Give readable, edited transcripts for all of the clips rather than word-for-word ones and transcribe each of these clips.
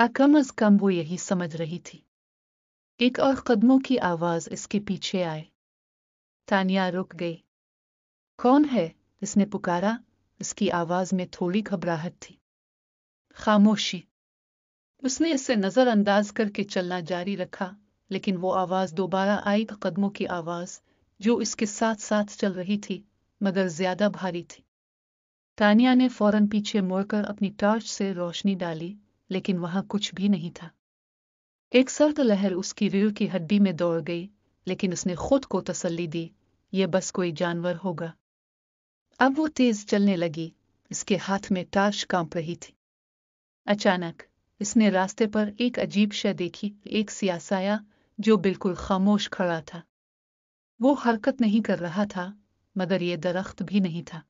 कम अज कम वो यही समझ रही थी। एक और कदमों की आवाज इसके पीछे आए। तानिया रुक गई। कौन है? इसने पुकारा। इसकी आवाज में थोड़ी घबराहट थी। खामोशी। उसने इसे नजरअंदाज करके चलना जारी रखा, लेकिन वो आवाज दोबारा आई, कदमों की आवाज, जो इसके साथ साथ चल रही थी, मगर ज्यादा भारी थी। तानिया ने फौरन पीछे मुड़कर अपनी टॉर्च से रोशनी डाली, लेकिन वहां कुछ भी नहीं था। एक सर्द लहर उसकी रीढ़ की हड्डी में दौड़ गई, लेकिन उसने खुद को तसल्ली दी, ये बस कोई जानवर होगा। अब वो तेज चलने लगी। इसके हाथ में टॉर्च कांप रही थी। अचानक इसने रास्ते पर एक अजीब शय देखी, एक सियासाया जो बिल्कुल खामोश खड़ा था। वो हरकत नहीं कर रहा था, मगर ये दरख्त भी नहीं था।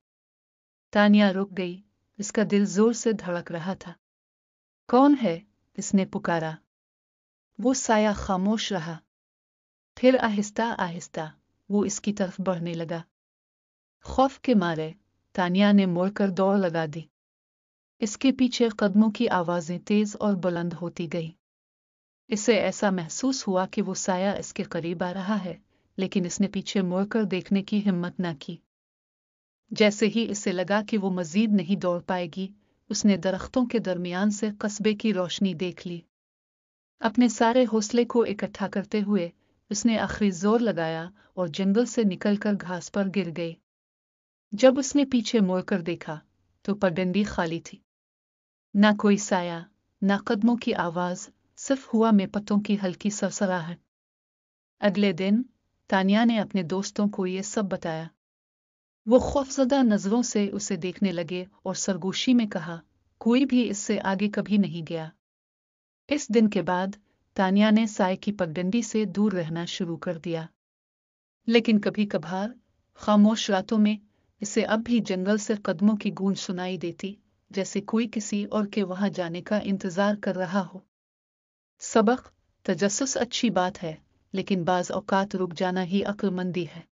तानिया रुक गई। इसका दिल जोर से धड़क रहा था। कौन है? इसने पुकारा। वो साया खामोश रहा। फिर आहिस्ता आहिस्ता वो इसकी तरफ बढ़ने लगा। खौफ के मारे तानिया ने मुड़कर दौड़ लगा दी। इसके पीछे कदमों की आवाजें तेज और बुलंद होती गई। इसे ऐसा महसूस हुआ कि वो साया इसके करीब आ रहा है, लेकिन इसने पीछे मुड़कर देखने की हिम्मत न की। जैसे ही इसे लगा कि वो मजीद नहीं दौड़ पाएगी, उसने दरख्तों के दरमियान से कस्बे की रोशनी देख ली। अपने सारे हौसले को इकट्ठा करते हुए उसने आखिरी जोर लगाया और जंगल से निकलकर घास पर गिर गई। जब उसने पीछे मुड़कर देखा तो पगडंडी खाली थी। ना कोई साया, ना कदमों की आवाज, सिर्फ हवा में पत्तों की हल्की सरसराहट। अगले दिन तानिया ने अपने दोस्तों को ये सब बताया। वो खौफजदा नजरों से उसे देखने लगे और सरगोशी में कहा, कोई भी इससे आगे कभी नहीं गया। इस दिन के बाद तानिया ने साय की पगडंडी से दूर रहना शुरू कर दिया। लेकिन कभी कभार खामोश रातों में इसे अब भी जंगल से कदमों की गूंज सुनाई देती, जैसे कोई किसी और के वहां जाने का इंतजार कर रहा हो। सबक: तजस्सुस अच्छी बात है, लेकिन बाज औकात रुक जाना ही अक्लमंदी है।